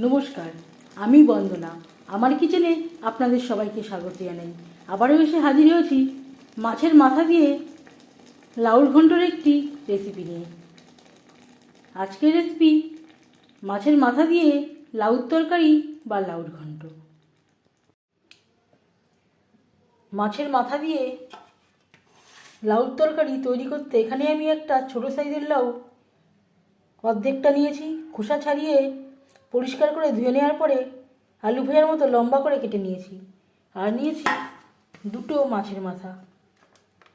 নমস্কার, আমি বন্দনা। আমার কিচেনে আপনাদের সবাইকে স্বাগত জানাই। আবারও এসে হাজির হয়েছি মাছের মাথা দিয়ে লাউর ঘন্টর একটি রেসিপি নিয়ে। আজকের রেসিপি মাছের মাথা দিয়ে লাউর তরকারি বা লাউর ঘন্ট। মাছের মাথা দিয়ে লাউর তরকারি তৈরি করতে এখানে আমি একটা ছোট সাইজের লাউ অর্ধেকটা নিয়েছি। খোসা ছাড়িয়ে পরিষ্কার করে ধুয়ে নেওয়ার পরে আলু ভাজার মতো লম্বা করে কেটে নিয়েছি। আর নিয়েছি দুটো মাছের মাথা,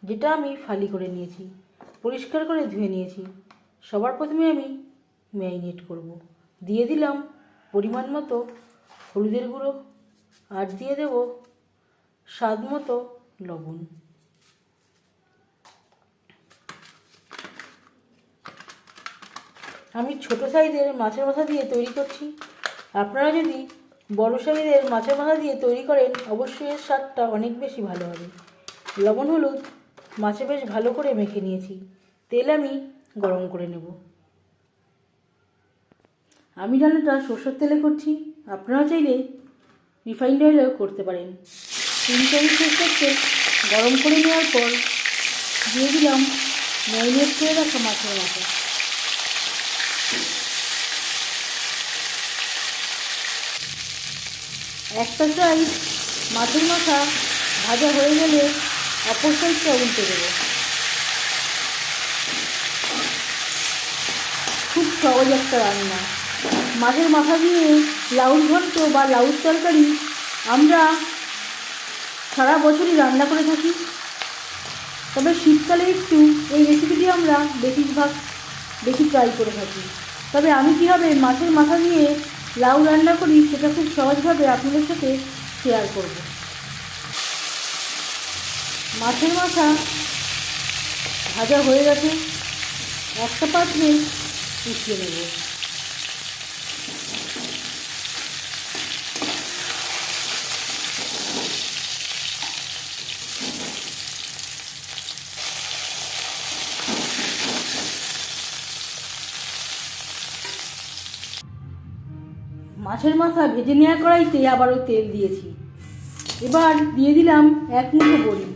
যেটা আমি ফালি করে নিয়েছি, পরিষ্কার করে ধুয়ে নিয়েছি। সবার প্রথমে আমি ম্যারিনেট করব। দিয়ে দিলাম পরিমাণ মতো হলুদের গুঁড়ো, আর দিয়ে দেব স্বাদ মতো লবণ। আমি ছোট সাইজের মাছের মাথা দিয়ে তৈরি করছি। আপনারা যদি বড় সাইজের মাছের মাথা দিয়ে তৈরি করেন, অবশ্যই এর স্বাদটা অনেক বেশি ভালো হবে। লবণ হলুদ মাছে বেশ ভালো করে মেখে নিয়েছি। তেল আমি গরম করে নেব। আমি রান্নাটা সরষের তেলে করছি, আপনারা চাইলে রিফাইন্ড অয়েলেও করতে পারেন। 3 চামচ সরষের তেল গরম করে নেওয়ার পর দিয়ে দিলাম ম্যারিনেট করে রাখা মাছের মাথা। একটা সাইড মাছের মাথা ভাজা হয়ে গেলে অপর সাইডটা উল্টে দেবো। খুব সহজ একটা রান্না। মাছের মাথা দিয়ে লাউর ঘন্ট বা লাউর তরকারি আমরা সারা বছরই রান্না করে থাকি, তবে শীতকালে একটু এই রেসিপিটি আমরা বেশি ট্রাই করে থাকি। তবে আমি কীভাবে মাছের মাথা দিয়ে লাউ রান্না করি সেটা খুব সহজভাবে আপনাদের সাথে শেয়ার করব। মাছের মাথা ভাজা হয়ে গেছে, একটা পাত্রে উঠিয়ে নেব। মাছের মাথা ভেজে নেওয়া কড়াইতে আবারও তেল দিয়েছি। এবার দিয়ে দিলাম 1 মুঠো বড়ি।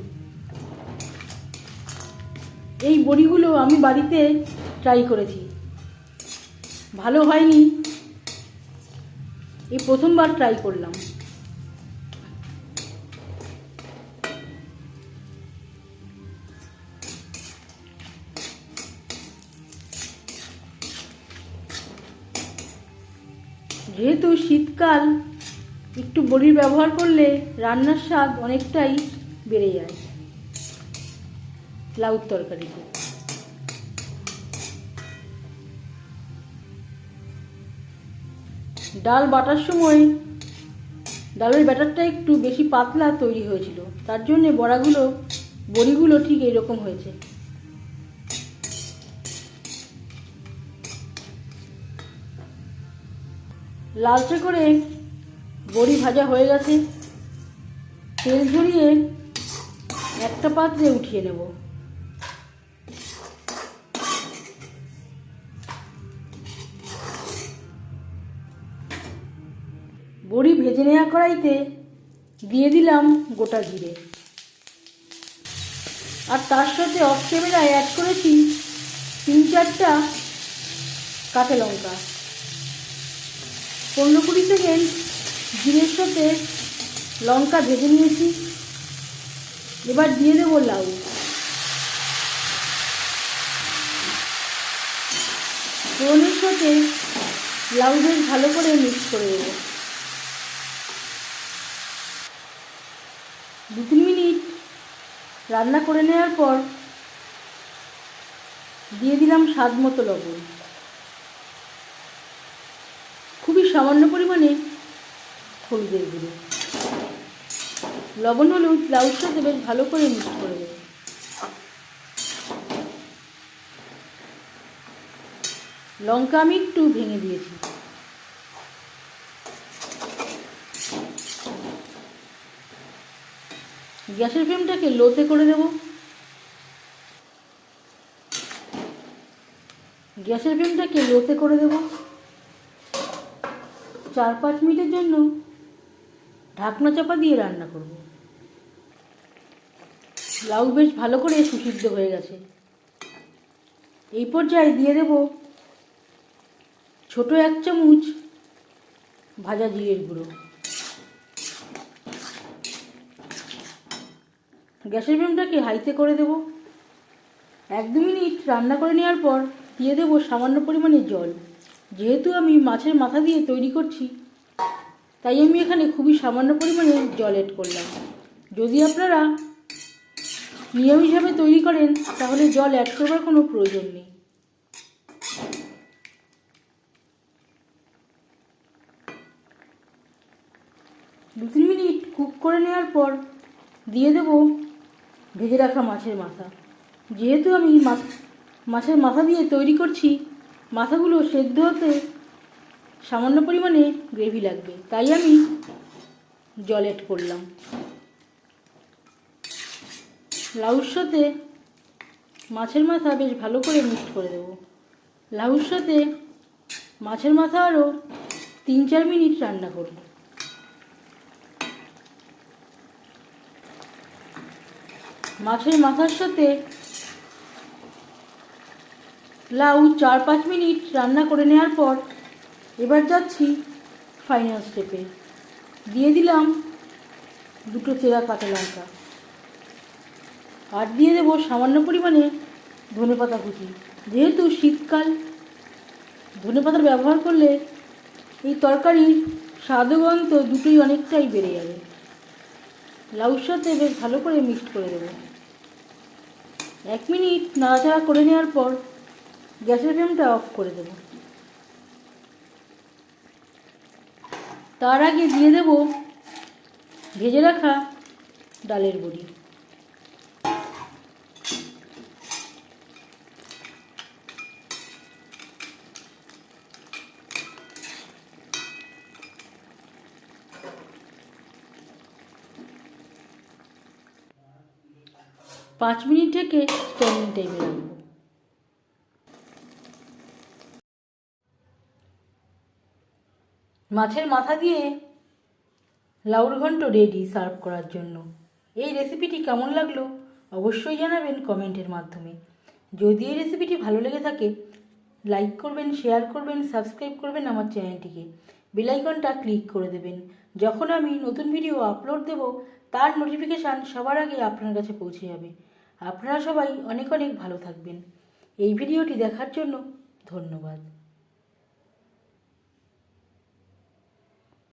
এই বড়িগুলো আমি বাড়িতে ট্রাই করেছি, ভালো হয়নি, এই প্রথমবার ট্রাই করলাম। যেহেতু শীতকাল, একটু বড়ির ব্যবহার করলে রান্নার স্বাদ অনেকটাই বেড়ে যায় লাউর তরকারিতে। ডাল বাটার সময় ডালের ব্যাটারটা একটু বেশি পাতলা তৈরি হয়েছিল, তার জন্যে বড়িগুলো ঠিক এইরকম হয়েছে। লালচে করে বড়ি ভাজা হয়ে গেছে। তেল ঝরিয়ে একটা পাত্রে উঠিয়ে নেব। বড়ি ভেজে নেওয়া কড়াইতে দিয়ে দিলাম গোটা জিরে, আর তার সাথে অফ ক্যামেরায় অ্যাড করেছি 3-4টা কাঁচা লঙ্কা। 15-20 সেকেন্ড জিরের সাথে লঙ্কা ভেজে নিয়েছি। এবার দিয়ে দেবো লাউ। ফোড়নের সাথে লাউ বেশ ভালো করে মিক্স করে দেবো। 2-3 মিনিট রান্না করে নেওয়ার পর দিয়ে দিলাম স্বাদ মতো লবণ। খুবই সামান্য পরিমাণে হলুদের গুঁড়ো। লবণ হলুদ লাউর সাথে বেশ ভালো করে মিক্স করে দেবো। লঙ্কা আমি একটু ভেঙে দিয়েছি। গ্যাসের ফ্লেমটাকে লোতে করে দেব। 4-5 মিনিটের জন্য ঢাকনা চাপা দিয়ে রান্না করব। লাউ বেশ ভালো করে সুসিদ্ধ হয়ে গেছে। এই পর্যায়ে দিয়ে দেব ছোট 1 চামচ ভাজা জিরের গুঁড়ো। গ্যাসের ফ্লেমটাকে হাইতে করে দেব। 1-2 মিনিট রান্না করে নেওয়ার পর দিয়ে দেব সামান্য পরিমাণে জল। যেহেতু আমি মাছের মাথা দিয়ে তৈরি করছি, তাই আমি এখানে খুবই সামান্য পরিমাণে জল এড করলাম। যদি আপনারা নিরামিষভাবে তৈরি করেন তাহলে জল অ্যাড করবার কোনো প্রয়োজন নেই। দু 3 মিনিট কুক করে নেওয়ার পর দিয়ে দেব ভেজে রাখা মাছের মাথা। যেহেতু আমি মাছের মাথা দিয়ে তৈরি করছি, মাথাগুলো সেদ্ধ হতে সামান্য পরিমাণে গ্রেভি লাগবে, তাই আমি জল এড করলাম। লাউর সাথে মাছের মাথা বেশ ভালো করে মিক্স করে দেব। লাউর সাথে মাছের মাথা আরও 3-4 মিনিট রান্না করব। মাছের মাথার সাথে লাউ 4-5 মিনিট রান্না করে নেওয়ার পর এবার যাচ্ছি ফাইনাল স্টেপে। দিয়ে দিলাম 2 চেরা কাঁচা লঙ্কা, আর দিয়ে দেবো সামান্য পরিমাণে ধনেপাতা কুচি। যেহেতু শীতকাল, ধনেপাতার ব্যবহার করলে এই তরকারির স্বাদ ও গন্ধ দুটোই অনেকটাই বেড়ে যাবে। লাউর সাথে বেশ ভালো করে মিক্সড করে দেবো। 1 মিনিট নাড়াচাড়া করে নেওয়ার পর গ্যাসের ফ্লেমটা অফ করে দেব। তার আগে দিয়ে দেব ভেজে রাখা ডালের বড়ি। পাঁচ মিনিট থেকে স্ট্যান্ডিং টাইমে রাখবো। মাছের মাথা দিয়ে লাউর ঘন্ট রেডি সার্ভ করার জন্য। এই রেসিপিটি কেমন লাগলো অবশ্যই জানাবেন কমেন্টের মাধ্যমে। যদি এই রেসিপিটি ভালো লেগে থাকে লাইক করবেন, শেয়ার করবেন, সাবস্ক্রাইব করবেন আমার চ্যানেলটিকে, বেল আইকনটা ক্লিক করে দেবেন। যখন আমি নতুন ভিডিও আপলোড দেব তার নোটিফিকেশান সবার আগে আপনার কাছে পৌঁছে যাবে। আপনারা সবাই অনেক অনেক ভালো থাকবেন। এই ভিডিওটি দেখার জন্য ধন্যবাদ।